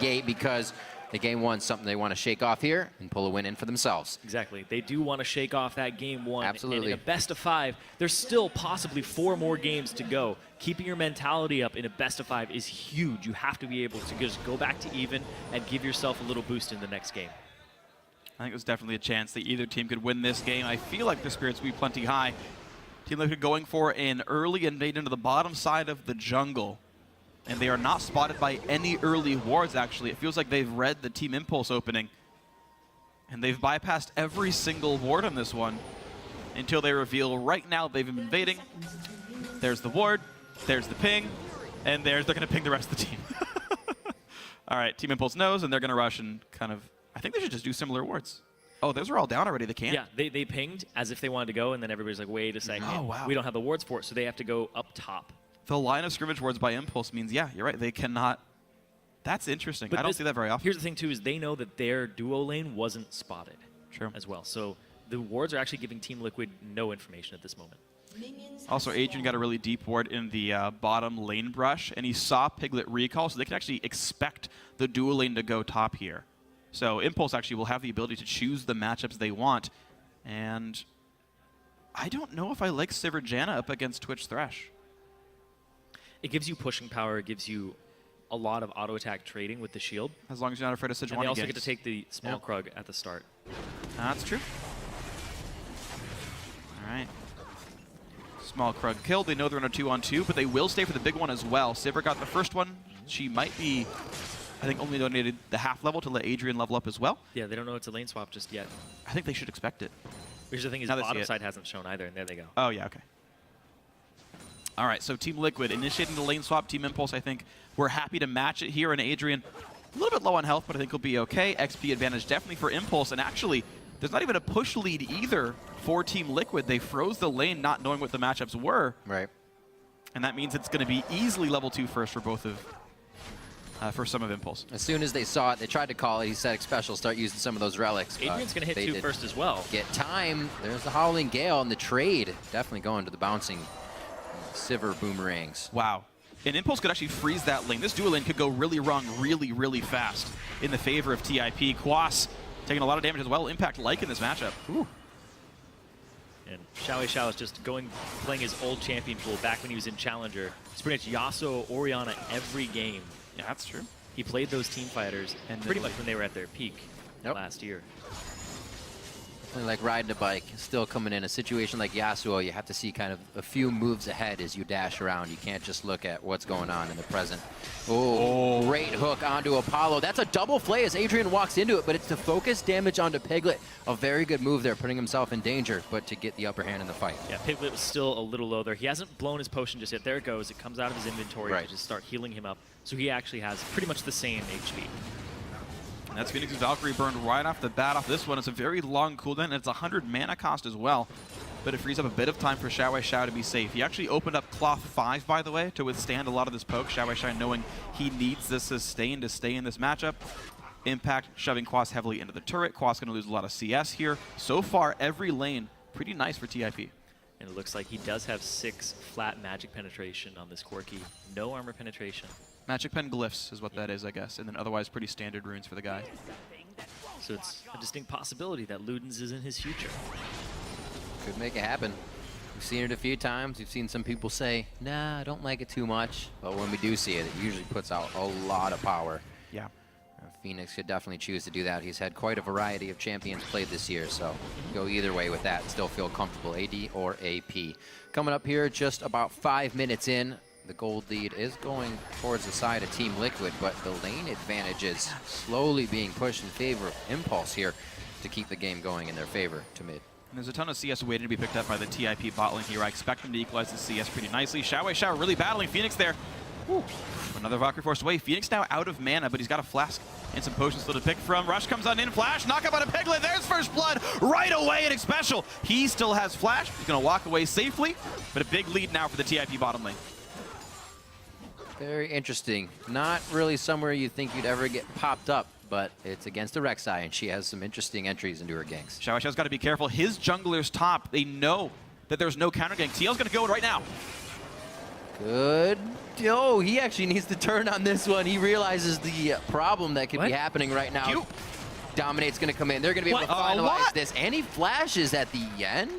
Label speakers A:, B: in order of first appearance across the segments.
A: gate because the game one's something they want to shake off here and pull a win in for themselves.
B: Exactly. They do want to shake off that game one.
A: Absolutely.
B: And in a best of 5, there's still possibly 4 more games to go. Keeping your mentality up in a best of 5 is huge. You have to be able to just go back to even and give yourself a little boost in the next game.
C: I think there's definitely a chance that either team could win this game. I feel like the spirits will be plenty high. Team Liquid going for an early invade into the bottom side of the jungle. And they are not spotted by any early wards, actually. It feels like they've read the Team Impulse opening. And they've bypassed every single ward on this one until they reveal right now they've been invading. There's the ward, there's the ping, and they're going to ping the rest of the team. All right, Team Impulse knows, and they're going to rush and kind of... I think they should just do similar wards. Oh, those are all down already. They can't?
B: Yeah, they pinged as if they wanted to go, and then everybody's like, wait a second.
C: Oh, wow.
B: We don't have the wards for it, so they have to go up top.
C: The line of scrimmage wards by Impulse means, yeah, you're right, they cannot. That's interesting.
B: But
C: I don't see that very often.
B: Here's the thing, too, is they know that their duo lane wasn't spotted.
C: True.
B: As well. So the wards are actually giving Team Liquid no information at this moment.
C: Also, Adrian got a really deep ward in the bottom lane brush, and he saw Piglet recall, so they can actually expect the duo lane to go top here. So Impulse actually will have the ability to choose the matchups they want. And I don't know if I like Sivir Janna up against Twitch Thresh.
B: It gives you pushing power. It gives you a lot of auto attack trading with the shield.
C: As long as you're not afraid of Sejuani.
B: And they also get to take the small Krug at the start.
C: That's true. All right. Small Krug killed. They know they're in a 2-on-2, but they will stay for the big one as well. Sivir got the first one. She might be, I think, only donated the half level to let Adrian level up as well.
B: Yeah, they don't know it's a lane swap just yet.
C: I think they should expect it.
B: Here's the thing, is bottom side hasn't shown either, and there they go.
C: Oh, yeah, okay. All right, so Team Liquid initiating the lane swap. Team Impulse, I think we're happy to match it here. And Adrian, a little bit low on health, but I think he'll be okay. XP advantage definitely for Impulse. And actually, there's not even a push lead either for Team Liquid. They froze the lane not knowing what the matchups were.
A: Right.
C: And that means it's going to be easily level 2 first for both of, for some of Impulse.
A: As soon as they saw it, they tried to call it. He said special, start using some of those relics.
B: Adrian's going to hit 2 first as well.
A: Get time. There's the Howling Gale and the trade. Definitely going to the bouncing Sivir boomerangs.
C: Wow. And Impulse could actually freeze that lane. This dual lane could go really wrong really, really fast in the favor of TIP. Quas taking a lot of damage as well. Impact like in this matchup. Ooh.
B: And Xiao is just playing his old champion pool back when he was in Challenger. It's pretty much Yasuo, Orianna every game.
C: Yeah, that's true.
B: He played those team fighters and pretty much when they were at their peak last year.
A: Like riding a bike, still coming in a situation like Yasuo, you have to see kind of a few moves ahead as you dash around. You can't just look at what's going on in the present. Oh, great hook onto Apollo. That's a double flay as Adrian walks into it, but it's to focus damage onto Piglet. A very good move there, putting himself in danger, but to get the upper hand in the fight.
B: Yeah, Piglet was still a little low there. He hasn't blown his potion just yet. There it goes. It comes out of his inventory to just start healing him up. So he actually has pretty much the same HP.
C: And that's Phoenix's Valkyrie burned right off the bat off this one. It's a very long cooldown, and it's 100 mana cost as well. But it frees up a bit of time for Xiao to be safe. He actually opened up Cloth 5, by the way, to withstand a lot of this poke. Xiao knowing he needs the sustain to stay in this matchup. Impact shoving Quas heavily into the turret. Quas going to lose a lot of CS here. So far, every lane pretty nice for TIP.
B: And it looks like he does have 6 flat magic penetration on this Corki. No armor penetration.
C: Magic Pen Glyphs is what that is, I guess, and then otherwise pretty standard runes for the guy.
B: So it's a distinct possibility that Ludens is in his future.
A: Could make it happen. We've seen it a few times. We've seen some people say, nah, I don't like it too much. But when we do see it, it usually puts out a lot of power.
C: Yeah.
A: Phoenix could definitely choose to do that. He's had quite a variety of champions played this year, so go either way with that. Still feel comfortable, AD or AP. Coming up here, just about 5 minutes in. The gold lead is going towards the side of Team Liquid, but the lane advantage is slowly being pushed in favor of Impulse here to keep the game going in their favor to mid.
C: And there's a ton of CS waiting to be picked up by the TIP bot lane here. I expect them to equalize the CS pretty nicely. Xiao really battling Phoenix there. Ooh. Another Valkyrie forced away. Phoenix now out of mana, but he's got a flask and some potions still to pick from. Rush comes on in, flash, knock up on a Piglet. There's first blood right away, and it's special. He still has flash. He's going to walk away safely, but a big lead now for the TIP bottom lane.
A: Very interesting. Not really somewhere you think you'd ever get popped up, but it's against the Rek'Sai, and she has some interesting entries into her ganks.
C: Xiao's got to be careful. His jungler's top. They know that there's no counter gank. TL's going to go in right now.
A: Good. Oh, he actually needs to turn on this one. He realizes the problem that could be happening right now.
C: Cute.
A: Dominate's going to come in. They're going to be able to finalize this. And he flashes at the end.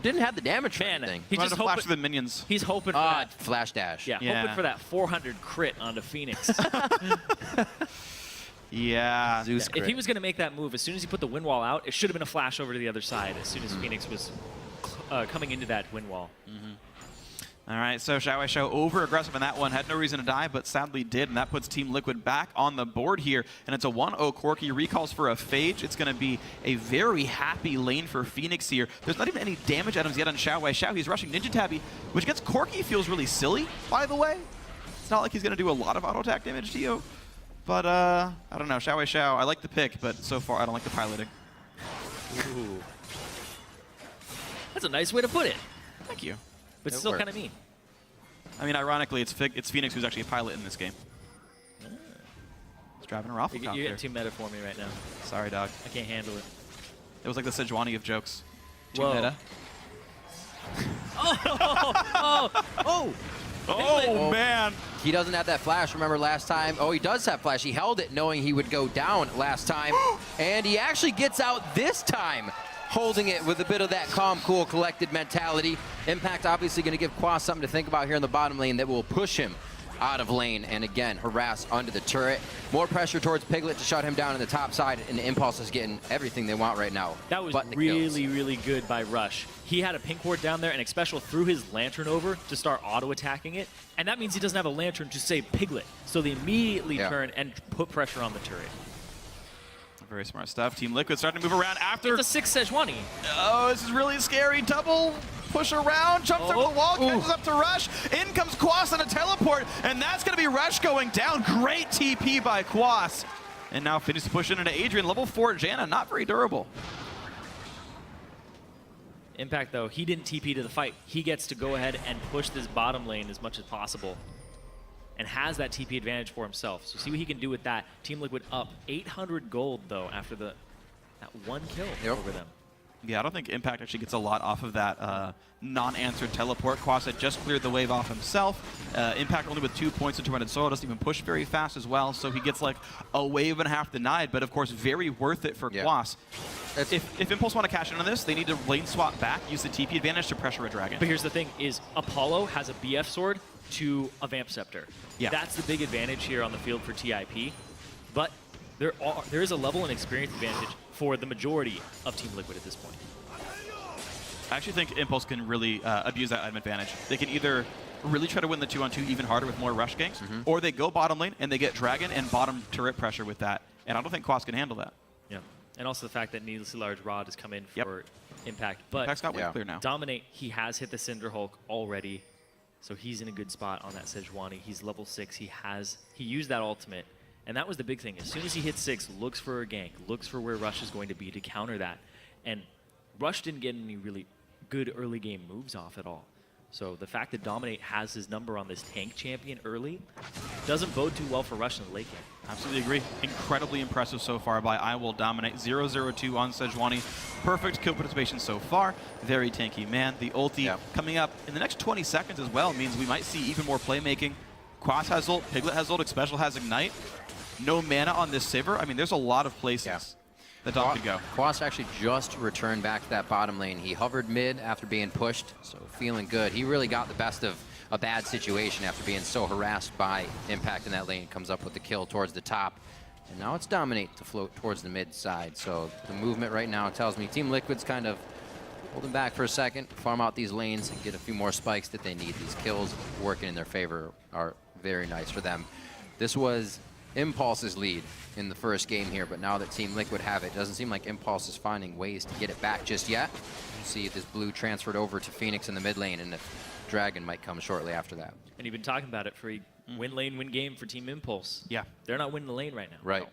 A: Didn't have the damage for anything.
C: He just flash the minions.
B: He's hoping for that.
A: Flash dash.
B: Yeah, hoping for that 400 crit onto Phoenix.
C: Yeah.
A: Zeus
B: If he was going to make that move, as soon as he put the wind wall out, it should have been a flash over to the other side as soon as Phoenix was coming into that wind wall.
C: All right, so Xiao over-aggressive in that one. Had no reason to die, but sadly did, and that puts Team Liquid back on the board here. And it's a 1-0 Corki. Recalls for a Phage. It's going to be a very happy lane for Phoenix here. There's not even any damage items yet on Xiao. He's rushing Ninja Tabby, which against Corki feels really silly, by the way. It's not like he's going to do a lot of auto-attack damage to you. But, I don't know. Xiao, I like the pick, but so far I don't like the piloting.
B: Ooh. That's a nice way to put it.
C: Thank you.
B: But still kind of mean.
C: I mean, ironically, it's Phoenix who's actually a pilot in this game. It's driving a raffle
B: You're getting too meta for me right now.
C: Sorry, dog.
B: I can't handle it.
C: It was like the Sejuani of jokes.
B: Too meta.
C: Oh, man.
A: He doesn't have that flash. Remember last time? Oh, he does have flash. He held it knowing he would go down last time. And he actually gets out this time, holding it with a bit of that calm, cool, collected mentality. Impact obviously going to give Quas something to think about here in the bottom lane that will push him out of lane and again harass under the turret. More pressure towards Piglet to shut him down on the top side, and Impulse is getting everything they want right now.
B: That was really good by Rush. He had a pink ward down there, and Xpecial threw his lantern over to start auto-attacking it, and that means he doesn't have a lantern to save Piglet. So they immediately turn and put pressure on the turret.
C: Very smart stuff. Team Liquid starting to move around after.
B: It's a 6 Sejuani.
C: Oh, this is really scary. Double push around, jumps over the wall, catches up to Rush. In comes Quas on a teleport, and that's going to be Rush going down. Great TP by Quas. And now Phoenix to push into Adrian. Level 4 Janna, not very durable.
B: Impact, though, he didn't TP to the fight. He gets to go ahead and push this bottom lane as much as possible and has that TP advantage for himself. So see what he can do with that. Team Liquid up 800 gold, though, after that one kill over them.
C: Yeah, I don't think Impact actually gets a lot off of that non-answered teleport. Quas had just cleared the wave off himself. Impact only with 2 points into Tormented Soul, doesn't even push very fast as well, so he gets like a wave and a half denied, but of course very worth it for Quas. If Impulse want to cash in on this, they need to lane swap back, use the TP advantage to pressure a dragon.
B: But here's the thing, is Apollo has a BF sword to a Vamp Scepter.
C: Yeah. That's
B: the big advantage here on the field for TIP, but there is a level and experience advantage for the majority of Team Liquid at this point.
C: I actually think Impulse can really abuse that item advantage. They can either really try to win the 2-on-2 even harder with more rush ganks, or they go bottom lane and they get dragon and bottom turret pressure with that. And I don't think Quas can handle that.
B: Yeah, and also the fact that needlessly large rod has come in for Impact. But
C: Impact's got wave clear now.
B: Dominate, he has hit the Cinder Hulk already, so he's in a good spot on that Sejuani. He's level 6. He used that ultimate, and that was the big thing. As soon as he hits 6, looks for a gank, looks for where Rush is going to be to counter that. And Rush didn't get any really good early game moves off at all. So the fact that Dominate has his number on this tank champion early doesn't bode too well for Rush in the late game.
C: Absolutely agree. Incredibly impressive so far by I Will Dominate. 0-0-2 on Sejuani. Perfect kill participation so far. Very tanky, man. The ulti coming up in the next 20 seconds as well means we might see even more playmaking. Quas has ult, Piglet has ult, Xpecial has Ignite. No mana on this Sivir. I mean, there's a lot of places that Dom could go.
A: Quas actually just returned back to that bottom lane. He hovered mid after being pushed, so feeling good. He really got the best of a bad situation after being so harassed by Impact in that lane. Comes up with the kill towards the top. And now it's Dominate to float towards the mid side. So the movement right now tells me Team Liquid's kind of holding back for a second, farm out these lanes and get a few more spikes that they need. These kills working in their favor are very nice for them. This was Impulse's lead in the first game here, but now that Team Liquid have it, doesn't seem like Impulse is finding ways to get it back just yet. See if this blue transferred over to Phoenix in the mid lane, and if Dragon might come shortly after that.
B: And you've been talking about it for win lane, win game for Team Impulse.
C: Yeah.
B: They're not winning the lane right now.
A: Right.
B: No.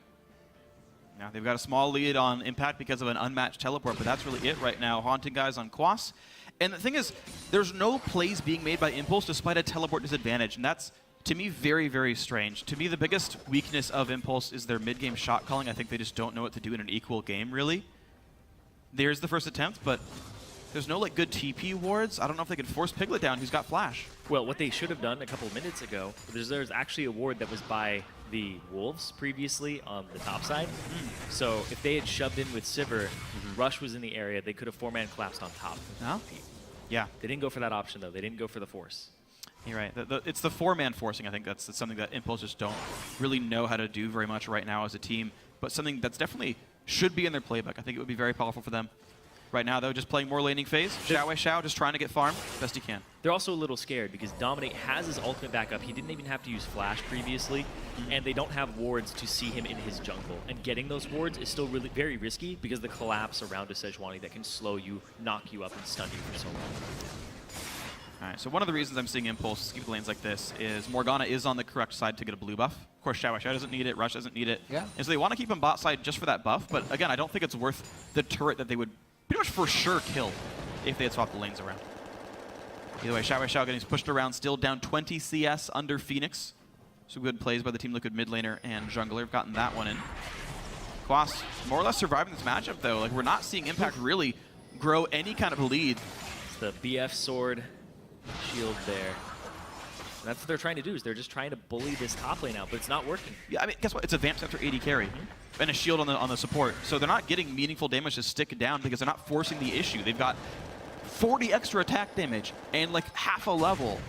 C: Now they've got a small lead on Impact because of an unmatched teleport, but that's really it right now. Haunting guys on Quas. And the thing is, there's no plays being made by Impulse despite a teleport disadvantage, and that's, to me, very, very strange. To me, the biggest weakness of Impulse is their mid-game shot calling. I think they just don't know what to do in an equal game, really. There's the first attempt, but There's no like good TP wards. I don't know if they could force Piglet down, who's got flash.
B: Well, what they should have done a couple of minutes ago, there's actually a ward that was by the Wolves previously on the top side. So if they had shoved in with Sivir, Rush was in the area, they could have 4-man collapsed on top.
C: No? Yeah.
B: They didn't go for that option, though. They didn't go for the force.
C: You're right. It's the 4-man forcing. I think that's something that Impulse just don't really know how to do very much right now as a team, but something that's definitely should be in their playbook. I think it would be very powerful for them. Right now, though, just playing more laning phase. Xiao just trying to get farm best he can.
B: They're also a little scared because Dominate has his ultimate back up. He didn't even have to use Flash previously, and they don't have wards to see him in his jungle. And getting those wards is still really very risky because the collapse around a Sejuani that can slow you, knock you up, and stun you for so long.
C: All right, so one of the reasons I'm seeing Impulse keep lanes like this is Morgana is on the correct side to get a blue buff. Of course, Xiao doesn't need it, Rush doesn't need it.
A: Yeah.
C: And so they want to keep him bot side just for that buff, but again, I don't think it's worth the turret that they would pretty much for sure kill if they had swapped the lanes around. Either way, Xiao getting pushed around, still down 20 CS under Phoenix. Some good plays by the Team Liquid mid laner and jungler have gotten that one in. Quas more or less surviving this matchup, though. Like, we're not seeing Impact really grow any kind of lead.
B: The BF sword shield there. And that's what they're trying to do, is they're just trying to bully this top lane out, but it's not working.
C: Yeah, I mean, guess what? It's a Vamp Scepter 80 carry and a shield on the support. So they're not getting meaningful damage to stick it down because they're not forcing the issue. They've got 40 extra attack damage and like half a level,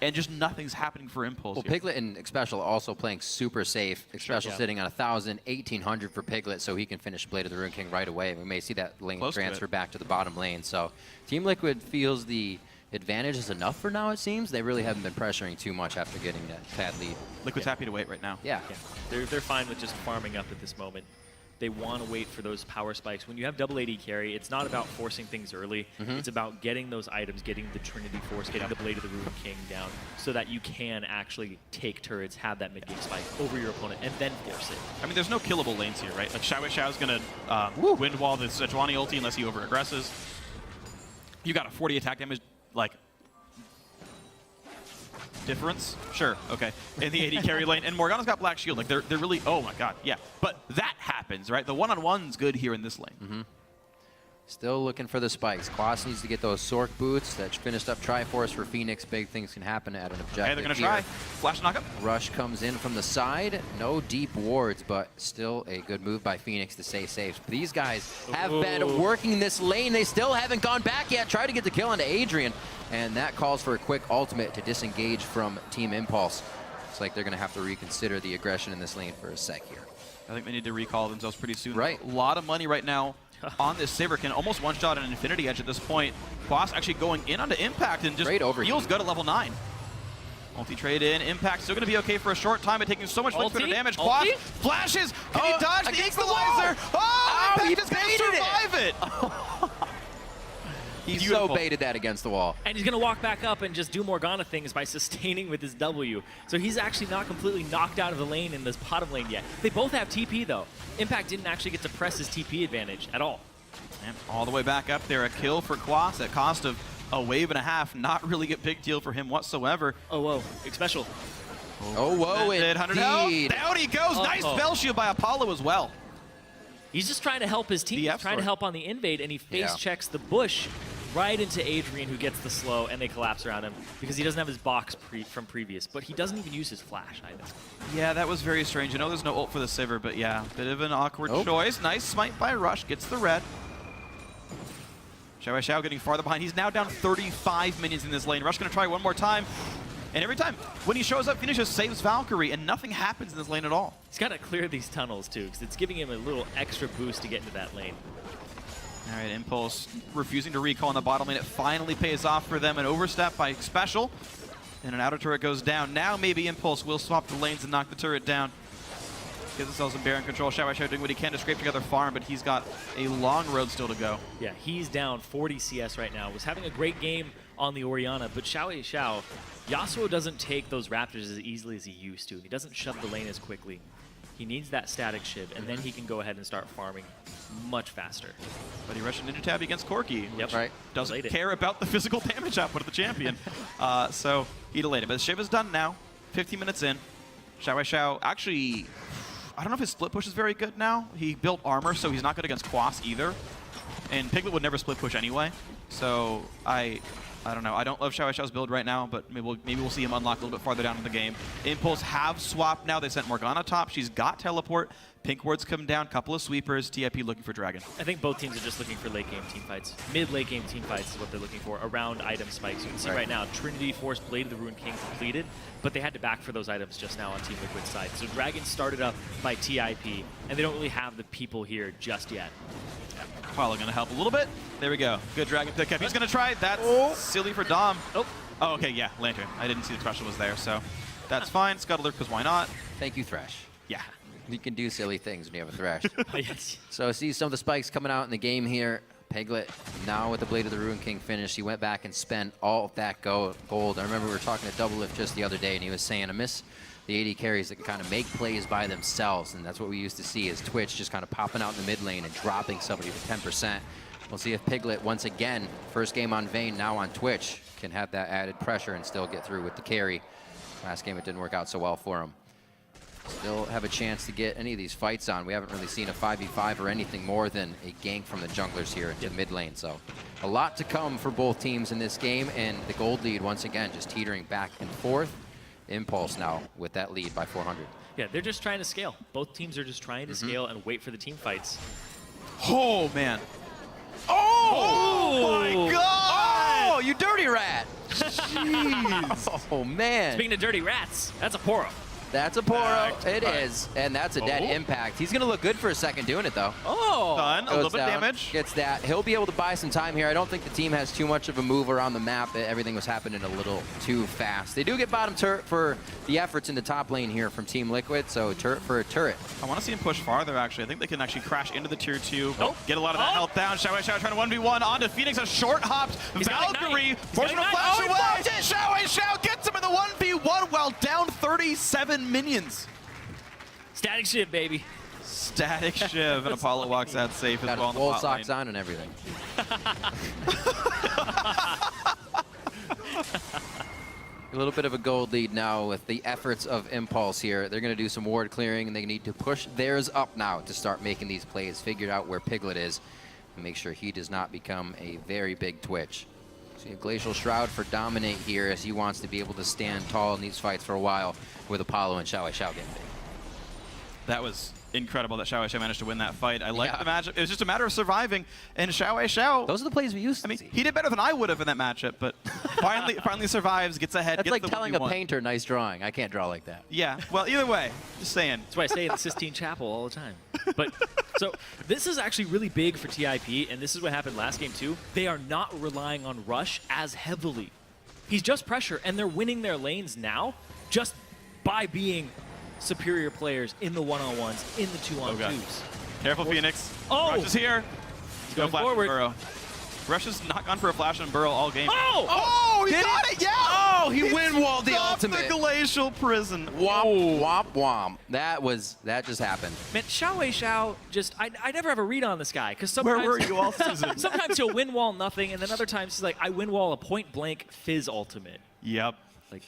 C: and just nothing's happening for Impulse.
A: Well,
C: here.
A: Piglet and Xpecial also playing super safe. Xpecial
B: Yeah.
A: sitting on 1,000, 1,800 for Piglet, so he can finish Blade of the Rune King right away. We may see that lane
C: Close to
A: transfer
C: it.
A: back to the bottom lane. So Team Liquid feels the advantage is enough for now, it seems. They really haven't been pressuring too much after getting that bad lead.
C: Liquid's happy to wait right now.
A: Yeah.
B: Yeah, they're fine with just farming up at this moment. They want to wait for those power spikes. When you have double AD carry, it's not about forcing things early. It's about getting those items, getting the Trinity Force, getting the Blade of the Rune King down, so that you can actually take turrets, have that mid-game spike over your opponent, and then force it.
C: I mean, there's no killable lanes here, right? Like, Xiao's going to wind wall the Sejuani ulti unless he over-aggresses. You got a 40 attack damage, like, difference? Sure, okay. In the AD carry lane. And Morgana's got Black Shield. Like, they're really, oh my god, yeah. But that happens, right? The one-on-one's good here in this lane.
A: Still looking for the spikes. Quas needs to get those Sork boots. That finished up Triforce for Phoenix. Big things can happen at an objective.
C: Okay, they're going to
A: here.
C: try. Flash knockup.
A: Rush comes in from the side. No deep wards, but still a good move by Phoenix to stay safe. These guys have been working this lane. They still haven't gone back yet. Try to get the kill onto Adrian, and that calls for a quick ultimate to disengage from Team Impulse. It's like they're going to have to reconsider the aggression in this lane for a sec here.
C: I think they need to recall themselves pretty soon.
A: Right.
C: A lot of money right now on this Saber. Can almost one-shot an Infinity Edge at this point. Quas actually going in onto Impact and just feels good at level 9. Multi-trade in. Impact still going to be okay for a short time, but taking so much damage. Quas flashes. Can he dodge the equalizer? Oh, Impact is going to survive it.
A: He
C: Beautiful.
A: so baited that against the wall.
B: And he's going to walk back up and just do Morgana things by sustaining with his W. So he's actually not completely knocked out of the lane in this bottom lane yet. They both have TP, though. Impact didn't actually get to press his TP advantage at all.
C: And all the way back up there. A kill for Quas at cost of a wave and a half. Not really a big deal for him whatsoever.
B: Oh, whoa. Xpecial.
A: Oh, whoa,
C: Did 100 health. Down he goes. Nice spell shield by Apollo as well.
B: He's just trying to help his team. He's trying to help on the invade, and he face checks the bush right into Adrian, who gets the slow, and they collapse around him because he doesn't have his box from previous, but he doesn't even use his flash either.
C: Yeah, that was very strange. I know there's no ult for the Sivir, but yeah, bit of an awkward choice. Nice smite by Rush, gets the red. Xiao getting farther behind. He's now down 35 minions in this lane. Rush going to try one more time. And every time when he shows up, Phoenix just saves Valkyrie, and nothing happens in this lane at all.
B: He's got to clear these tunnels, too, because it's giving him a little extra boost to get into that lane.
C: All right, Impulse refusing to recall in the bottom lane. It finally pays off for them. An overstep by Xpecial, and an outer turret goes down. Now maybe Impulse will swap the lanes and knock the turret down. Gives themselves some Baron control. Xiao doing what he can to scrape together farm, but he's got a long road still to go.
B: Yeah, he's down 40 CS right now. Was having a great game on the Orianna, but Xiao, Yasuo doesn't take those Raptors as easily as he used to. He doesn't shove the lane as quickly. He needs that static shiv, and then he can go ahead and start farming much faster.
C: But he rushed Ninja Tab against Corki, which doesn't care about the physical damage output of the champion. So he delayed it. But the shiv is done now. 15 minutes in. Xiao actually, I don't know if his split push is very good now. He built armor, so he's not good against Quas either. And Piglet would never split push anyway. So I don't know. I don't love Xiao Xiao's build right now, but maybe we'll see him unlock a little bit farther down in the game. Impulse have swapped now. They sent Morgana top. She's got teleport. Pink ward's come down. Couple of sweepers. TIP looking for Dragon.
B: I think both teams are just looking for late game team fights. Mid-late game team fights is what they're looking for around item spikes. You can see right now, Trinity Force Blade of the Ruined King completed, but they had to back for those items just now on Team Liquid's side. So Dragon started up by TIP, and they don't really have the people here just yet.
C: Apollo going to help a little bit. There we go. Good Dragon pickup. He's going to try. That's silly for Dom.
B: Oh,
C: okay, yeah, Lantern. I didn't see the Thresh was there, so that's fine. Scuttler, because why not?
A: Thank you, Thresh.
C: Yeah.
A: You can do silly things when you have a Thresh.
B: yes.
A: So see some of the spikes coming out in the game here. Piglet now with the Blade of the Ruined King finish. He went back and spent all of that gold. I remember we were talking to Double Lift just the other day, and he was saying, I miss the AD carries that can kind of make plays by themselves, and that's what we used to see is Twitch just kind of popping out in the mid lane and dropping somebody to 10%. We'll see if Piglet, once again, first game on Vayne, now on Twitch, can have that added pressure and still get through with the carry. Last game it didn't work out so well for him. Still have a chance to get any of these fights on. We haven't really seen a 5v5 or anything more than a gank from the junglers here into mid lane. So a lot to come for both teams in this game, and the gold lead once again just teetering back and forth. Impulse now with that lead by 400.
B: Yeah, they're just trying to scale. Both teams are just trying to scale and wait for the team fights.
C: Oh, man. Oh, my God!
A: Oh, you dirty rat! Jeez. Oh, man.
B: Speaking of dirty rats, that's a Poro.
A: That's a Poro. It is. And that's a dead impact. He's going to look good for a second doing it, though.
B: Oh.
C: Done. A little bit
A: down,
C: damage.
A: Gets that. He'll be able to buy some time here. I don't think the team has too much of a move around the map. Everything was happening a little too fast. They do get bottom turret for the efforts in the top lane here from Team Liquid, so turret for a turret.
C: I want to see him push farther, actually. I think they can actually crash into the tier 2.
B: Nope.
C: Get a lot of that health down. Xiao Xiao trying to 1v1 onto Phoenix. A short hopped. Valkyrie forcing a flash away. Xiao Xiao gets him in the 1v1 while down 37 minions.
B: Static Shiv, baby.
C: Static Shiv, and Apollo walks out safe as
A: Got
C: well.
A: full socks on and everything. A little bit of a gold lead now with the efforts of Impulse here. They're going to do some ward clearing, and they need to push theirs up now to start making these plays, figure out where Piglet is, and make sure he does not become a very big Twitch. See a Glacial Shroud for Dominate here as he wants to be able to stand tall in these fights for a while with Apollo and Xiao Xiao getting big.
C: That was incredible that Xiao Xiao managed to win that fight. I liked the matchup. It was just a matter of surviving, and Xiao Xiao...
A: Those are the plays we used to see.
C: He did better than I would have in that matchup, but finally survives, gets ahead,
A: That's
C: gets
A: like
C: the
A: telling
C: 1v1.
A: a painter, nice drawing. I can't draw like that.
C: Yeah, well, either way, just saying.
B: That's why I stay in the Sistine Chapel all the time. But so this is actually really big for TIP, and this is what happened last game too. They are not relying on Rush as heavily. He's just pressure, and they're winning their lanes now just by being superior players in the one-on-ones, in the two-on-twos.
C: Careful, Phoenix.
B: Oh!
C: Rush is here.
B: Going
C: Flash
B: forward.
C: Burrow. Rush has not gone for a flash on Burrow all game.
B: Oh!
C: He got it, yeah!
A: Oh, he windwalled the
C: Stopped
A: ultimate.
C: the glacial prison.
A: Womp, womp, womp. That just happened.
B: Man, Xiao just, I never have a read on this guy, because
C: Where
B: sometimes...
C: were you all season?
B: Sometimes he'll win wall nothing, and then other times he's like, I win wall a point-blank Fizz ultimate.
C: Yep.
B: Like,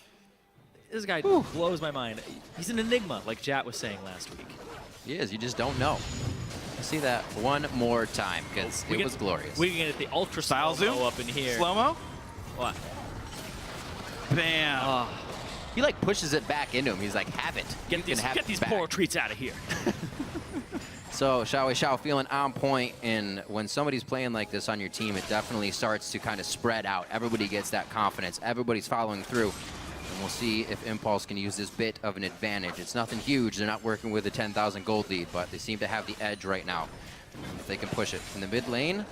B: this guy blows my mind. He's an enigma, like Jat was saying last week.
A: He is. You just don't know. Let's see that one more time, because it was glorious.
B: We can get the ultra
C: Style zoom
B: slow-mo up in here.
C: Slow-mo?
B: What?
C: Bam.
A: He like pushes it back into him. He's like, have it.
B: Get these
A: back.
B: poor treats out of here.
A: So Xiao Xiao feeling on point, and when somebody's playing like this on your team, it definitely starts to kind of spread out. Everybody gets that confidence. Everybody's following through. And we'll see if Impulse can use this bit of an advantage. It's nothing huge. They're not working with a 10,000 gold lead, but they seem to have the edge right now. If they can push it in the mid lane,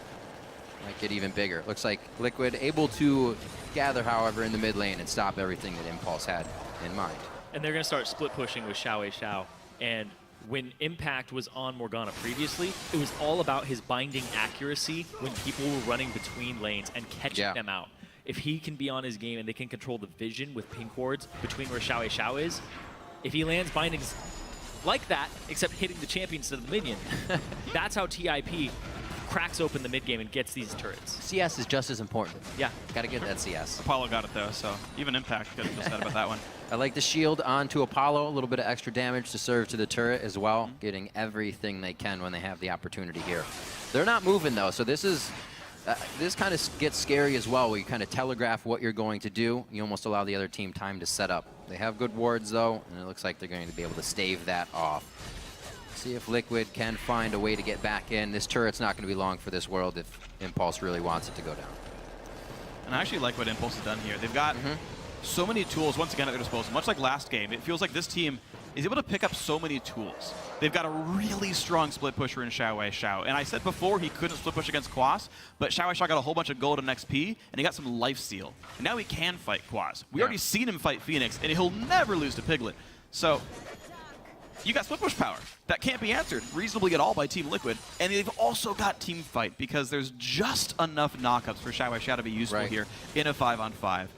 A: might get even bigger. Looks like Liquid able to gather, however, in the mid lane and stop everything that Impulse had in mind.
B: And they're going to start split pushing with Xiao Xiao. And when Impact was on Morgana previously, it was all about his binding accuracy when people were running between lanes and catching them out. If he can be on his game and they can control the vision with pink wards between where Xiao Xiao is, if he lands bindings like that, except hitting the champion instead of the minion, that's how TIP cracks open the mid game and gets these turrets.
A: CS is just as important.
B: Yeah.
A: Gotta get that CS.
C: Apollo got it though, so even Impact could have feel sad about that one.
A: I like the shield onto Apollo, a little bit of extra damage to serve to the turret as well, getting everything they can when they have the opportunity here. They're not moving though, so this is this kind of gets scary as well, where you kind of telegraph what you're going to do. You almost allow the other team time to set up. They have good wards, though, and it looks like they're going to be able to stave that off. See if Liquid can find a way to get back in. This turret's not going to be long for this world if Impulse really wants it to go down.
C: And I actually like what Impulse has done here. They've got so many tools, once again, at their disposal. Much like last game, it feels like this team is able to pick up so many tools. They've got a really strong split pusher in Xiao. And I said before he couldn't split push against Quas, but Xiao got a whole bunch of gold and XP, and he got some lifesteal. And now he can fight Quas. We already seen him fight Phoenix, and he'll never lose to Piglet. So you got split push power. That can't be answered reasonably at all by Team Liquid. And they've also got team fight, because there's just enough knockups for Xiao to be useful here in a 5-on-5.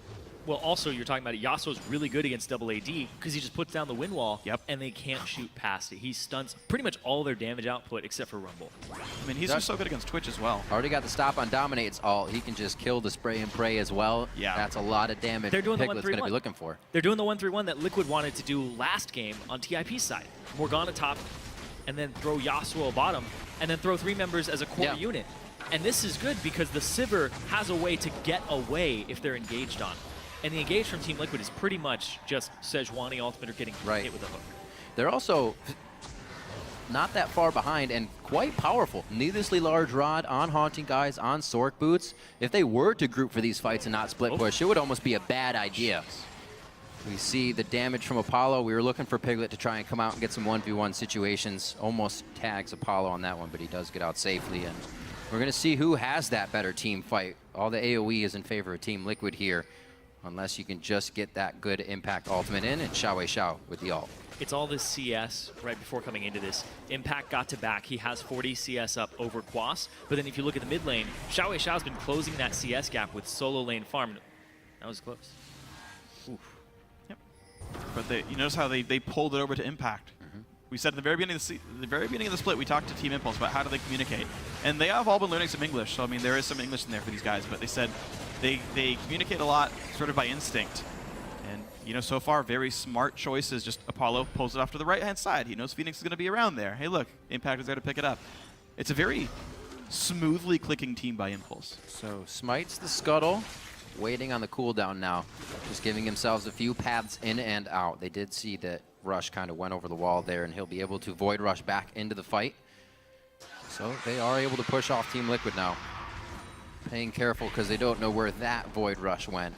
B: Well, also, you're talking about it. Yasuo's really good against double AD because he just puts down the wind wall, and they can't shoot past it. He stunts pretty much all their damage output except for Rumble.
C: I mean, he's just so good against Twitch as well.
A: Already got the stop on Dominate's ult. He can just kill the spray and pray as well. Yeah. That's a lot of damage
B: They're doing
A: Piglet's
B: the 1-3-1.
A: going to be looking for.
B: They're doing the 1-3-1 that Liquid wanted to do last game on TIP's side. Morgana top, and then throw Yasuo bottom, and then throw 3 members as a core unit. And this is good because the Sivir has a way to get away if they're engaged on. And the engage from Team Liquid is pretty much just Sejuani ultimate or getting hit with a hook.
A: They're also not that far behind and quite powerful. Needlessly large rod on Haunting Guys, on Sork Boots. If they were to group for these fights and not split push, it would almost be a bad idea. We see the damage from Apollo. We were looking for Piglet to try and come out and get some 1v1 situations. Almost tags Apollo on that one, but he does get out safely. And we're going to see who has that better team fight. All the AoE is in favor of Team Liquid here, unless you can just get that good impact ultimate in, and Xiao with the ult.
B: It's all this CS right before coming into this. Impact got to back. He has 40 CS up over Quas, but then if you look at the mid lane, Xiao's been closing that CS gap with solo lane farm. That was close. Oof.
C: Yep. But you notice how they pulled it over to Impact. We said at the very beginning of the split, we talked to Team Impulse about how do they communicate. And they have all been learning some English, so I mean, there is some English in there for these guys, but they said they communicate a lot sort of by instinct. And, you know, so far, very smart choices. Just Apollo pulls it off to the right-hand side. He knows Phoenix is going to be around there. Hey, look, Impact is there to pick it up. It's a very smoothly clicking team by Impulse.
A: So smites the scuttle, waiting on the cooldown now. Just giving themselves a few paths in and out. They did see that Rush kind of went over the wall there, and he'll be able to Void Rush back into the fight. So they are able to push off Team Liquid now. Paying careful because they don't know where that Void Rush went.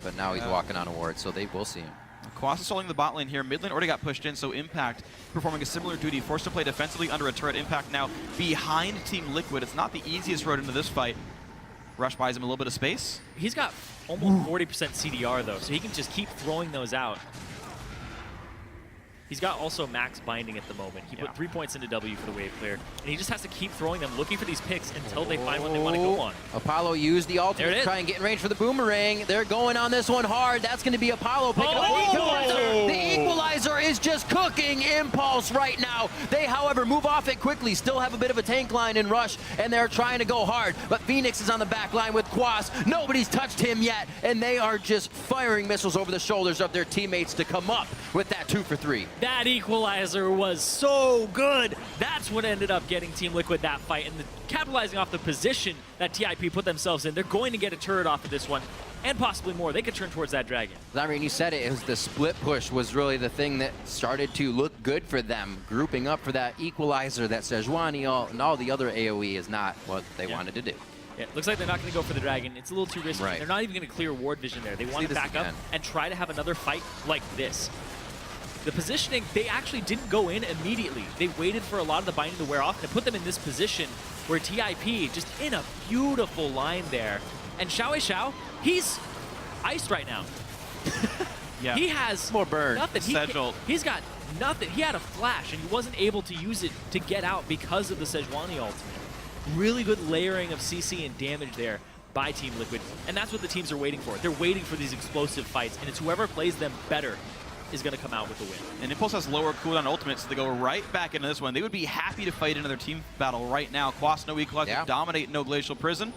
A: But now he's walking on a ward, so they will see him.
C: Quas is holding the bot lane here. Mid lane already got pushed in, so Impact performing a similar duty. Forced to play defensively under a turret. Impact now behind Team Liquid. It's not the easiest road into this fight. Rush buys him a little bit of space.
B: He's got almost 40% CDR, though, so he can just keep throwing those out. He's got also max binding at the moment. He put 3 points into W for the wave clear, and he just has to keep throwing them, looking for these picks until they find what they want to go on.
A: Apollo used the ultimate to try and get in range for the boomerang. They're going on this one hard. That's going to be Apollo picking up the equalizer. The equalizer is just cooking Impulse right now. They, however, move off it quickly, still have a bit of a tank line in Rush, and they're trying to go hard. But Phoenix is on the back line with Quas. Nobody's touched him yet, and they are just firing missiles over the shoulders of their teammates to come up with that 2 for 3.
B: That equalizer was so good. That's what ended up getting Team Liquid that fight, and capitalizing off the position that TIP put themselves in. They're going to get a turret off of this one, and possibly more. They could turn towards that dragon.
A: Zyrian, you said it. It was the split push was really the thing that started to look good for them. Grouping up for that equalizer, that Sejuani, and all the other AoE is not what they wanted to do.
B: Yeah, looks like they're not going to go for the dragon. It's a little too risky. They're not even going to clear ward vision there. They want to back up and try to have another fight like this. The positioning, they actually didn't go in immediately. They waited for a lot of the binding to wear off and put them in this position where TIP just in a beautiful line there. And Xiao, he's iced right now. He has
A: more burn.
B: Nothing. He's got nothing. He had a flash and he wasn't able to use it to get out because of the Sejuani ultimate. Really good layering of CC and damage there by Team Liquid. And that's what the teams are waiting for. They're waiting for these explosive fights, and it's whoever plays them better is going to come out with the win.
C: And Impulse has lower cooldown ultimates, so they go right back into this one. They would be happy to fight another team battle right now. Quas, no equalizer, Dominate, no Glacial Prison.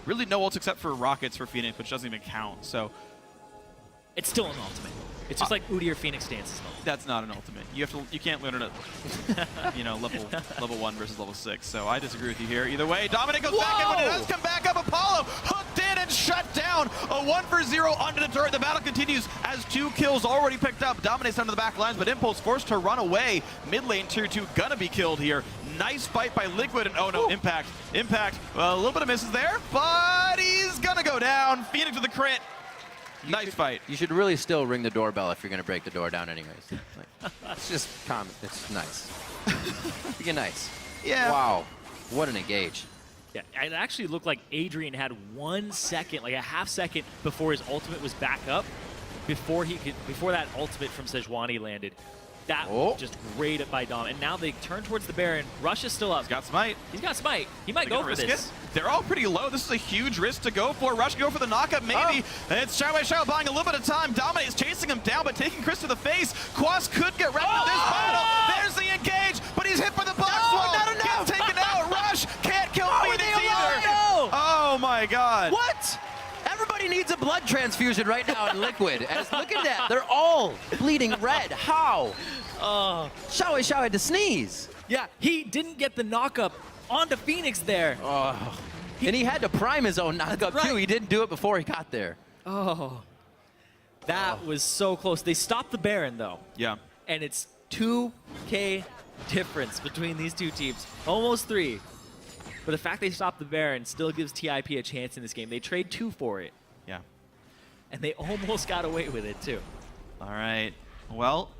C: Really no ults except for Rockets for Phoenix, which doesn't even count. So
B: it's still an ultimate. It's just like Udi or Phoenix dances.
C: That's not an ultimate. You can't learn it at level 1 versus level 6. So I disagree with you here. Either way, Dominate goes back in, but it does come back up. Apollo hooked in and shut down. A 1-for-0 onto the turret. The battle continues as 2 kills already picked up. Dominate's down to the back lines, but Impulse forced to run away. Mid lane tier 2 gonna be killed here. Nice fight by Liquid, and oh no, Impact. Well, a little bit of misses there, but he's gonna go down. Phoenix with the crit. Nice fight.
A: You should really still ring the doorbell if you're going to break the door down anyways. Like, it's just common. It's nice. Be nice.
C: Yeah.
A: Wow. What an engage.
B: Yeah, it actually looked like Adrian had 1 second, like a half second before his ultimate was back up, before that ultimate from Sejuani landed. That was just great by Dom. And now they turn towards the Baron. Rush is still up.
C: He's got Smite.
B: He's got Smite. He might go for this.
C: They're all pretty low. This is a huge risk to go for. Rush can go for the knockup, maybe. It's Xiao buying a little bit of time. Dominate's chasing him down, but taking Chris to the face. Quas could get wrecked with this battle. There's the engage, but he's hit by the box wall.
A: Not enough.
C: Gets taken out. Rush can't kill Phoenix either.
B: No.
C: Oh my God.
A: What? Everybody needs a blood transfusion right now in Liquid. And look at that. They're all bleeding red. How? Xiao had to sneeze.
B: Yeah, he didn't get the knockup onto Phoenix there.
A: Oh. And he had to prime his own knockup too. He didn't do it before he got there.
B: Oh. That was so close. They stopped the Baron though.
C: Yeah.
B: And it's 2K difference between these two teams. Almost 3. But the fact they stopped the Baron still gives TIP a chance in this game. They trade 2 for it.
C: Yeah.
B: And they almost got away with it too.
C: All right. Well,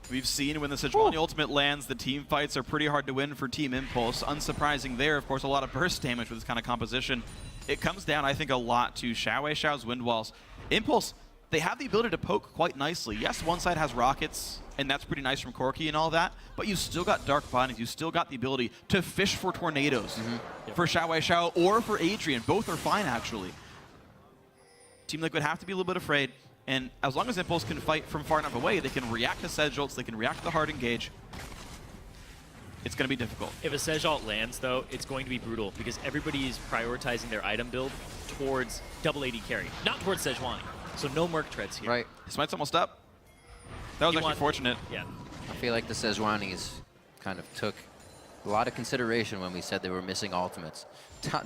C: we've seen when the Sejuani ultimate lands, the team fights are pretty hard to win for Team Impulse. Unsurprising there, of course, a lot of burst damage with this kind of composition. It comes down, I think, a lot to Xiao's wind walls. Impulse, they have the ability to poke quite nicely. Yes, one side has rockets, and that's pretty nice from Corki and all that, but you still got Dark Bodies. You still got the ability to fish for tornadoes for Xiao or for Adrian. Both are fine, actually. Team Liquid have to be a little bit afraid, and as long as Impulse can fight from far enough away, they can react to Sedge ults, they can react to the hard engage. It's going to be difficult.
B: If a Sedge ult lands, though, it's going to be brutal because everybody is prioritizing their item build towards double AD carry, not towards Sejuani. So no Merc treads here.
A: Right.
C: Smite's almost up. That was actually fortunate.
B: Yeah.
A: I feel like the Sejuanis kind of took a lot of consideration when we said they were missing ultimates.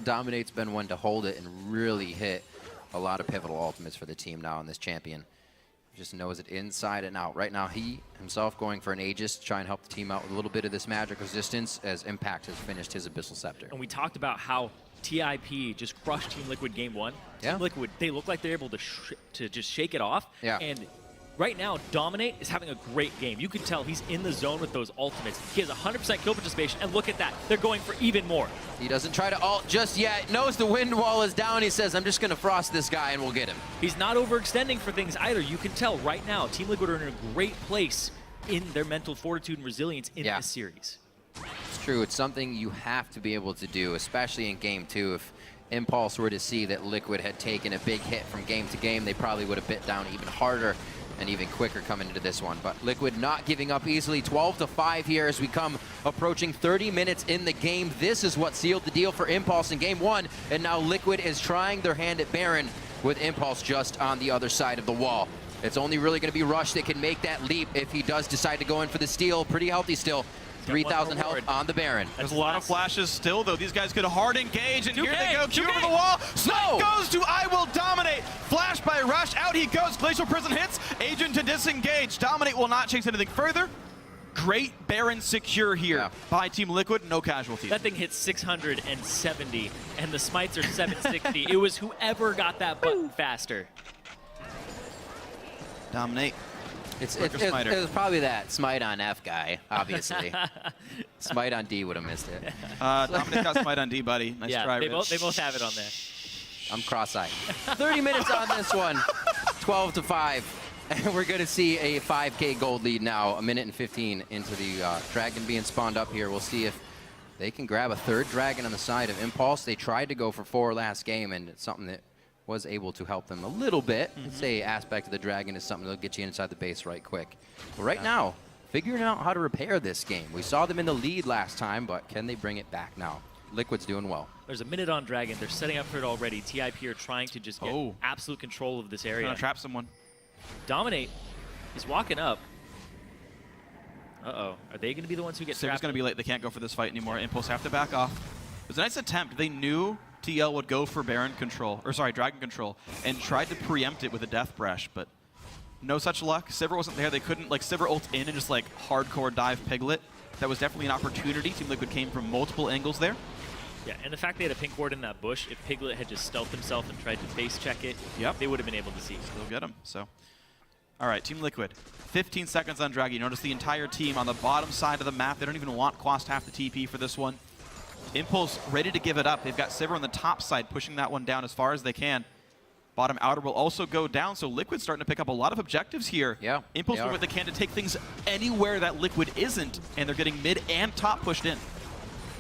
A: Dominate's been one to hold it and really hit a lot of pivotal ultimates for the team now in this champion. Just knows it inside and out. Right now, he himself going for an Aegis to try and help the team out with a little bit of this magic resistance as Impact has finished his Abyssal Scepter.
B: And we talked about how TIP just crushed Team Liquid game 1.
A: Yeah.
B: Team Liquid, they look like they're able to just shake it off.
A: Yeah.
B: And right now, Dominate is having a great game. You can tell he's in the zone with those ultimates. He has 100% kill participation, and look at that. They're going for even more.
A: He doesn't try to ult just yet. Knows the wind wall is down. He says, I'm just going to frost this guy and we'll get him.
B: He's not overextending for things either. You can tell right now, Team Liquid are in a great place in their mental fortitude and resilience in this series.
A: It's true. It's something you have to be able to do, especially in Game 2. If Impulse were to see that Liquid had taken a big hit from game to game, they probably would have bit down even harder and even quicker coming into this one. But Liquid not giving up easily. 12-5 here as we come approaching 30 minutes in the game. This is what sealed the deal for Impulse in Game 1. And now Liquid is trying their hand at Baron with Impulse just on the other side of the wall. It's only really going to be Rush that can make that leap if he does decide to go in for the steal. Pretty healthy still. 3,000 health on the Baron.
C: There's a lot of flashes still, though. These guys could hard engage, and here they go. Q over the wall. Snipe goes to I Will Dominate. Flash by Rush. Out he goes. Glacial Prison hits. Agent to disengage. Dominate will not chase anything further. Great Baron secure here by Team Liquid. No casualties.
B: That thing hits 670, and the smites are 760. It was whoever got that button faster.
C: Dominate.
A: It was probably that Smite on F guy, obviously. Smite on D would have missed it.
C: Dominic got Smite on D, buddy. Nice try,
B: they both have it on there.
A: I'm cross-eyed. 30 minutes on this one. 12-5. And we're going to see a 5K gold lead now, 1 minute and 15 into the dragon being spawned up here. We'll see if they can grab a third dragon on the side of Impulse. They tried to go for 4 last game, and it's something that was able to help them a little bit. I'd say aspect of the dragon is something that'll get you inside the base right quick. But right now, figuring out how to repair this game. We saw them in the lead last time, but can they bring it back now? Liquid's doing well.
B: There's a minute on dragon. They're setting up for it already. TIP are trying to just get absolute control of this area.
C: Trying to trap someone.
B: Dominate. He's walking up. Uh-oh. Are they going to be the ones who get
C: Civer's
B: trapped?
C: going to be late. They can't go for this fight anymore. Impulse have to back off. It was a nice attempt. They knew TL would go for Baron control, or sorry, Dragon control, and tried to preempt it with a Death Breath, but no such luck. Sivir wasn't there. They couldn't, like, Sivir ult in and just, like, hardcore dive Piglet. That was definitely an opportunity. Team Liquid came from multiple angles there.
B: Yeah, and the fact they had a pink ward in that bush, if Piglet had just stealthed himself and tried to face check it, they would have been able to see.
C: Still get him, so. All right, Team Liquid, 15 seconds on Draggy. Notice the entire team on the bottom side of the map. They don't even want Quast half the TP for this one. Impulse ready to give it up. They've got Sivir on the top side, pushing that one down as far as they can. Bottom outer will also go down, so Liquid's starting to pick up a lot of objectives here.
A: Yeah,
C: Impulse doing what they can to take things anywhere that Liquid isn't, and they're getting mid and top pushed in.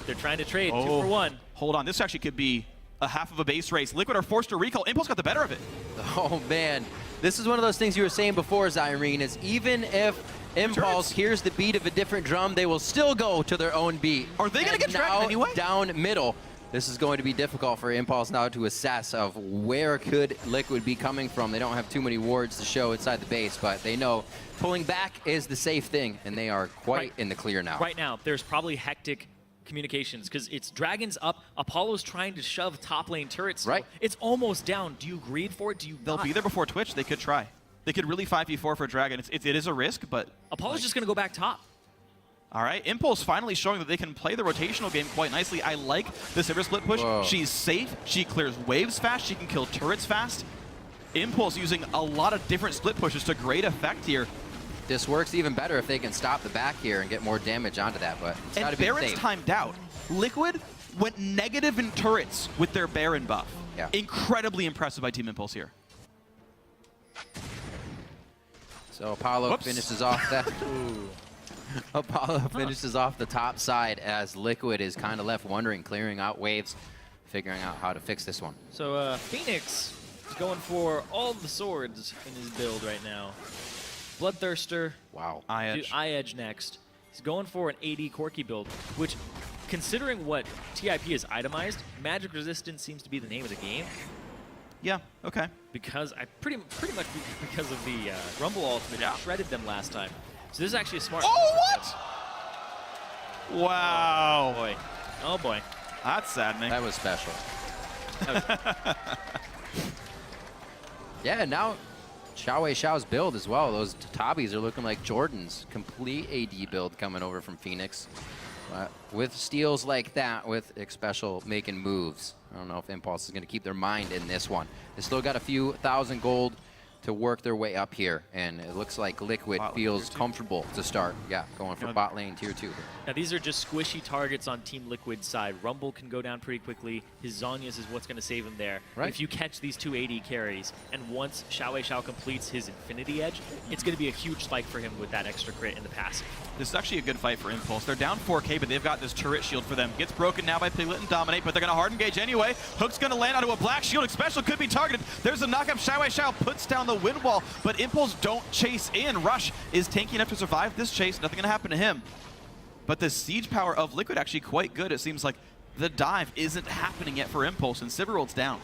B: They're trying to trade 2 for 1.
C: Hold on, this actually could be a half of a base race. Liquid are forced to recall. Impulse got the better of it.
A: Oh, man. This is one of those things you were saying before, Zyrene, is even if Impulse hears the beat of a different drum, they will still go to their own beat.
C: Are they going to get trapped anyway?
A: Down middle. This is going to be difficult for Impulse now to assess of where could Liquid be coming from. They don't have too many wards to show inside the base, but they know pulling back is the safe thing, and they are quite in the clear now.
B: Right now, there's probably hectic communications because it's Dragons up. Apollo's trying to shove top lane turrets.
A: Right.
B: It's almost down. Do you greed for it? Do you
C: They'll
B: not?
C: be there before Twitch. They could try. They could really 5v4 for Dragon. It is a risk, but...
B: Apollo's just going to go back top.
C: All right, Impulse finally showing that they can play the rotational game quite nicely. I like the Sivir split push.
A: Whoa.
C: She's safe. She clears waves fast. She can kill turrets fast. Impulse using a lot of different split pushes to great effect here.
A: This works even better if they can stop the back here and get more damage onto that, but it's got to
C: And
A: be
C: Baron's
A: safe.
C: timed out. Liquid went negative in turrets with their Baron buff.
A: Yeah.
C: Incredibly impressive by Team Impulse here.
A: So Apollo finishes off that. Apollo finishes off the top side as Liquid is kind of left wondering, clearing out waves, figuring out how to fix this one.
B: So Phoenix is going for all the swords in his build right now. Bloodthirster.
A: Wow.
B: Eye Edge next. He's going for an AD Corki build, which, considering what TIP is itemized, magic resistance seems to be the name of the game.
C: Yeah, okay.
B: Because I pretty much because of the Rumble ultimate, shredded them last time. So this is actually a smart.
C: Oh, what? Wow.
B: Oh boy. Oh boy.
C: That's saddening.
A: That was special. Yeah, now Xiao's build as well. Those Tabis are looking like Jordan's. Complete AD build coming over from Phoenix. With steals like that, with Special making moves. I don't know if Impulse is going to keep their mind in this one. They still got a few thousand gold to work their way up here, and it looks like Liquid feels comfortable to start. Yeah, going for bot lane tier 2.
B: Now these are just squishy targets on Team Liquid's side. Rumble can go down pretty quickly. His Zhonya's is what's going to save him there.
A: Right.
B: If you catch these two AD carries, and once Xiao completes his Infinity Edge, it's going to be a huge spike for him with that extra crit in the passive.
C: This is actually a good fight for Impulse. They're down 4K, but they've got this turret shield for them. Gets broken now by Piglet and Dominate, but they're going to hard engage anyway. Hook's going to land onto a black shield. Special could be targeted. There's a knockup. Xiao puts down the wind wall, but Impulse don't chase in. Rush is tanky enough to survive this chase. Nothing going to happen to him. But the siege power of Liquid actually quite good. It seems like the dive isn't happening yet for Impulse, and Sivir ult's down.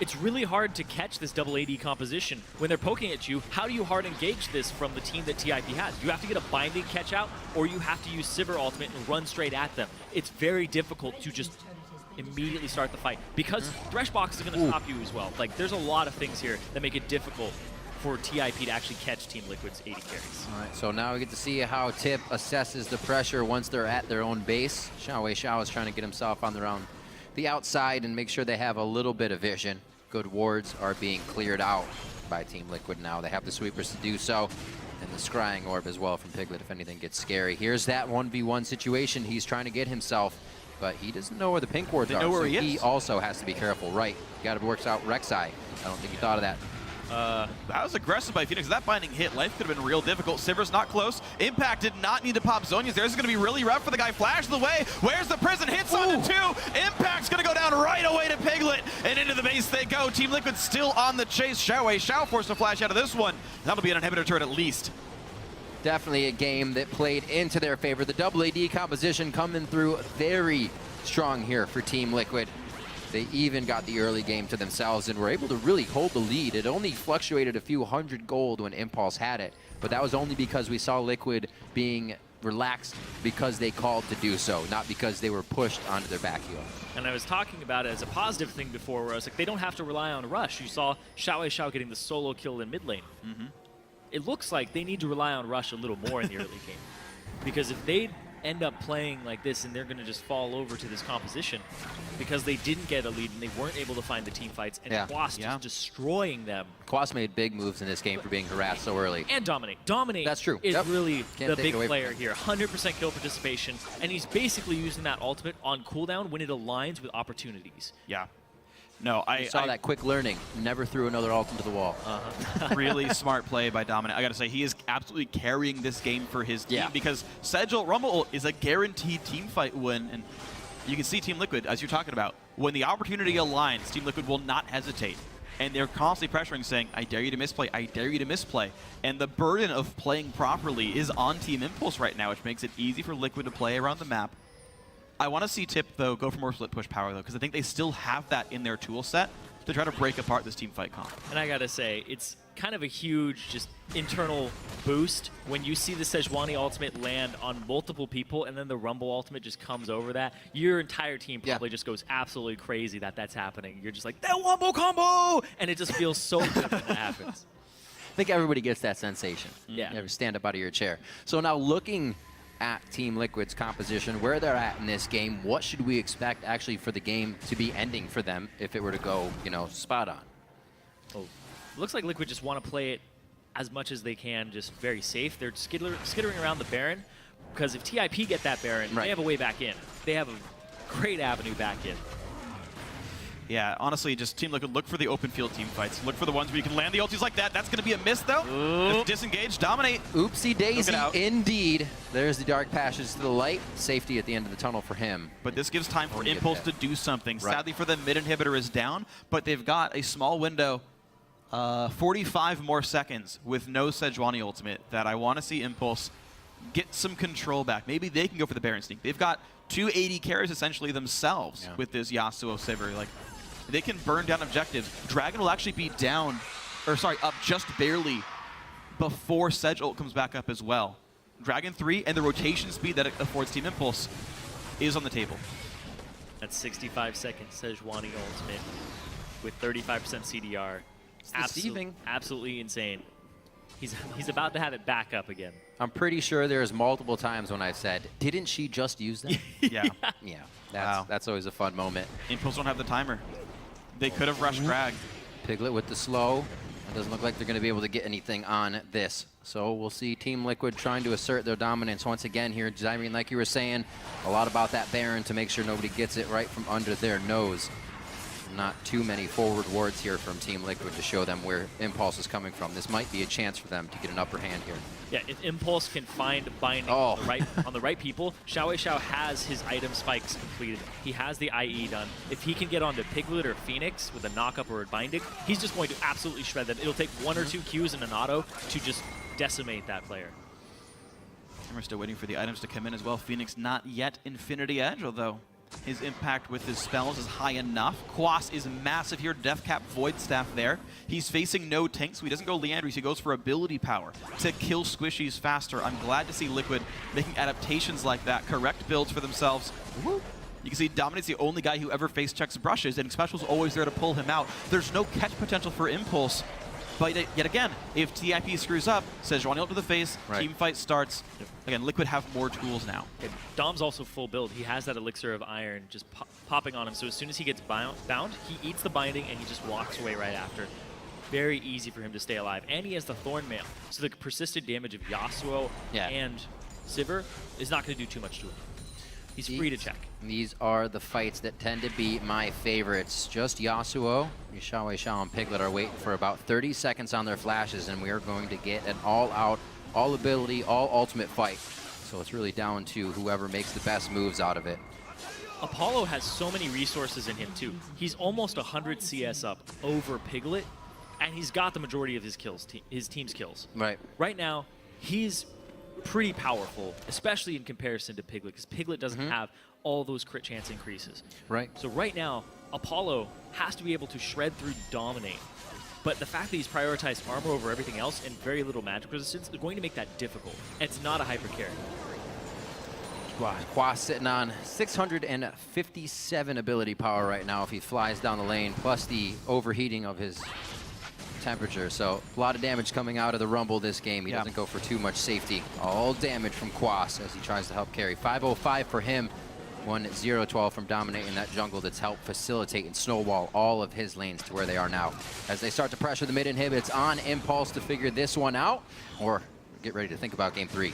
B: It's really hard to catch this double AD composition. When they're poking at you, how do you hard engage this from the team that TIP has? You have to get a binding catch out, or you have to use Sivir ultimate and run straight at them. It's very difficult to just immediately start the fight, because Threshbox is going to stop you as well. Like, there's a lot of things here that make it difficult for TIP to actually catch Team Liquid's AD carries.
A: All right, so now we get to see how Tip assesses the pressure once they're at their own base. Xiao is trying to get himself on the outside and make sure they have a little bit of vision. Good wards are being cleared out by Team Liquid now. They have the sweepers to do so, and the scrying orb as well from Piglet if anything gets scary. Here's that 1v1 situation he's trying to get himself, but he doesn't know where the pink wards are,
C: know where
A: so
C: he is.
A: he also has to be careful. Right, you got to work out Rek'Sai. I don't think you thought of that.
C: That was aggressive by Phoenix. That binding hit, life could have been real difficult. Sivir's not close. Impact did not need to pop Zhonya's. This is going to be really rough for the guy. Flash the way. Where's the prison? Hits onto 2. Impact's going to go down right away to Piglet. And into the base they go. Team Liquid still on the chase. Xiao forced to flash out of this one. That'll be an inhibitor turret at least.
A: Definitely a game that played into their favor. The double AD composition coming through very strong here for Team Liquid. They even got the early game to themselves and were able to really hold the lead. It only fluctuated a few hundred gold when Impulse had it, but that was only because we saw Liquid being relaxed because they called to do so, not because they were pushed onto their back heel.
B: And I was talking about it as a positive thing before, where I was like, they don't have to rely on Rush. You saw Xiao getting the solo kill in mid lane. It looks like they need to rely on Rush a little more in the early game. Because if they end up playing like this and they're going to just fall over to this composition because they didn't get a lead and they weren't able to find the team fights, and Quas just destroying them.
A: Quas made big moves in this game for being harassed so early.
B: And Dominate. Dominate
A: That's true.
B: is really
A: Can't
B: the big player here. 100% kill participation, and he's basically using that ultimate on cooldown when it aligns with opportunities.
C: Yeah. No, I
A: saw that quick learning. Never threw another ult into the wall.
C: Really smart play by Dominant. I got to say, he is absolutely carrying this game for his team because Sedgel Rumble is a guaranteed team fight win. And you can see Team Liquid, as you're talking about, when the opportunity aligns, Team Liquid will not hesitate. And they're constantly pressuring, saying, I dare you to misplay, I dare you to misplay. And the burden of playing properly is on Team Impulse right now, which makes it easy for Liquid to play around the map. I want to see Tip, though, go for more split push power, though, because I think they still have that in their tool set to try to break apart this team fight comp.
B: And I got to say, it's kind of a huge just internal boost when you see the Sejuani ultimate land on multiple people and then the Rumble ultimate just comes over that. Your entire team probably just goes absolutely crazy that that's happening. You're just like, that wombo combo! And it just feels so good when that happens.
A: I think everybody gets that sensation.
B: Yeah.
A: You never stand up out of your chair. So now looking at Team Liquid's composition, where they're at in this game, what should we expect actually for the game to be ending for them if it were to go, you know, spot on?
B: Oh, looks like Liquid just want to play it as much as they can, just very safe. They're skittering around the Baron, because if TIP get that Baron, they have a way back in. They have a great avenue back in.
C: Yeah, honestly, just Team Liquid, look for the open field team fights. Look for the ones where you can land the ultis like that. That's going to be a miss, though. Disengage, Dominate.
A: Oopsie daisy, indeed. There's the dark passage to the light. Safety at the end of the tunnel for him.
C: But this gives time for Impulse to do something. Sadly for them, mid inhibitor is down, but they've got a small window, 45 more seconds with no Sejuani ultimate that I want to see Impulse get some control back. Maybe they can go for the Baron Sneak. They've got 280 carries essentially themselves with this Yasuo Sivir. Like, they can burn down objectives. Dragon will actually be down, or sorry, up just barely before Sedge ult comes back up as well. Dragon 3 and the rotation speed that it affords Team Impulse is on the table.
B: That's 65 seconds Sejuani ultimate with 35% CDR.
A: Deceiving.
B: Absolutely insane. He's about to have it back up again.
A: I'm pretty sure there's multiple times when I've said, didn't she just use that?
C: Yeah.
A: Yeah, that's always a fun moment.
C: Impulse don't have the timer. They could have rushed Drag.
A: Piglet with the slow. It doesn't look like they're going to be able to get anything on this. So we'll see Team Liquid trying to assert their dominance once again here. Zyrene, like you were saying, a lot about that Baron to make sure nobody gets it right from under their nose. Not too many forward wards here from Team Liquid to show them where Impulse is coming from. This might be a chance for them to get an upper hand here.
B: Yeah, if Impulse can find binding on the right people, Xiao has his item spikes completed. He has the IE done. If he can get onto Piglet or Phoenix with a knock-up or a binding, he's just going to absolutely shred them. It'll take 1 or 2 Qs and an auto to just decimate that player.
C: And we're still waiting for the items to come in as well. Phoenix not yet Infinity Edge, although his impact with his spells is high enough. Quas is massive here. Deathcap Void Staff there. He's facing no tank, so he doesn't go Leandries. He goes for ability power to kill squishies faster. I'm glad to see Liquid making adaptations like that. Correct builds for themselves. You can see Dominate's the only guy who ever face checks brushes, and Special's always there to pull him out. There's no catch potential for Impulse. But yet again, if TIP screws up, Sejuani ult to the face, team fight starts. Again, Liquid have more tools now.
B: And Dom's also full build. He has that Elixir of Iron just popping on him. So as soon as he gets bound, he eats the binding and he just walks away right after. Very easy for him to stay alive. And he has the Thorn Mail. So the persistent damage of Yasuo and Sivir is not going to do too much to him. He's free to check.
A: These are the fights that tend to be my favorites. Just Yasuo, Xiao and Piglet are waiting for about 30 seconds on their flashes, and we are going to get an all-out, all-ability, all-ultimate fight. So it's really down to whoever makes the best moves out of it.
B: Apollo has so many resources in him, too. He's almost 100 CS up over Piglet, and he's got the majority of his kills, his team's kills.
A: Right.
B: Right now, he's pretty powerful, especially in comparison to Piglet, because Piglet doesn't have all those crit chance increases.
A: Right.
B: So right now, Apollo has to be able to shred through dominate. But the fact that he's prioritized armor over everything else and very little magic resistance is going to make that difficult. And it's not a hyper carry.
A: Quas sitting on 657 ability power right now if he flies down the lane, plus the overheating of his temperature. So a lot of damage coming out of the Rumble this game. He doesn't go for too much safety. All damage from Quas as he tries to help carry. 505 for him. 1-0-12 from dominating that jungle that's helped facilitate and snowball all of his lanes to where they are now. As they start to pressure the mid inhib, it's on Impulse to figure this one out or get ready to think about game 3.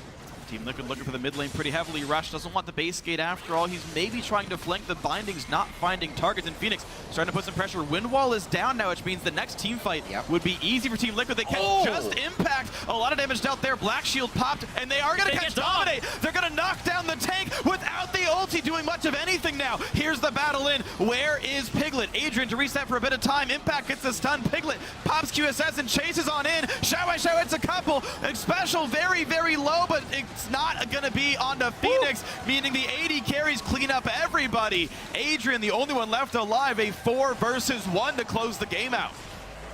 C: Team Liquid looking for the mid lane pretty heavily. Rush doesn't want the base gate after all. He's maybe trying to flank the bindings, not finding targets. And Phoenix starting to put some pressure. Wind wall is down now, which means the next team fight would be easy for Team Liquid. They can just impact. A lot of damage dealt there. Black Shield popped, and they are going to catch Dominate. They're going to knock down the tank without the ulti doing much of anything now. Here's the battle in. Where is Piglet? Adrian to reset for a bit of time. Impact gets the stun. Piglet pops QSS and chases on in. Shao it's a couple. Special very, very low, but it's not going to be onto Phoenix, meaning the AD carries clean up everybody. Adrian, the only one left alive, a 4 versus 1 to close the game out.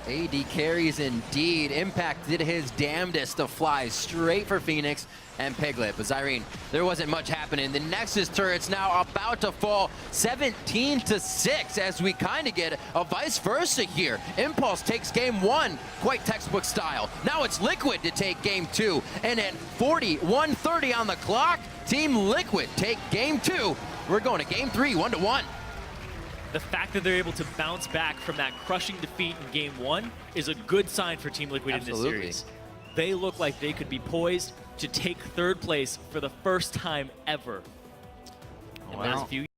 A: AD carries indeed. Impact did his damnedest to fly straight for Phoenix and Piglet. But Zyrene, there wasn't much happening. The Nexus turret's now about to fall 17-6 as we kind of get a vice versa here. Impulse takes game 1, quite textbook style. Now it's Liquid to take game 2. And at 41:30 on the clock, Team Liquid take game 2. We're going to game 3, 1-1.
B: The fact that they're able to bounce back from that crushing defeat in game 1 is a good sign for Team Liquid in this series. They look like they could be poised to take 3rd place for the first time ever in the last few years.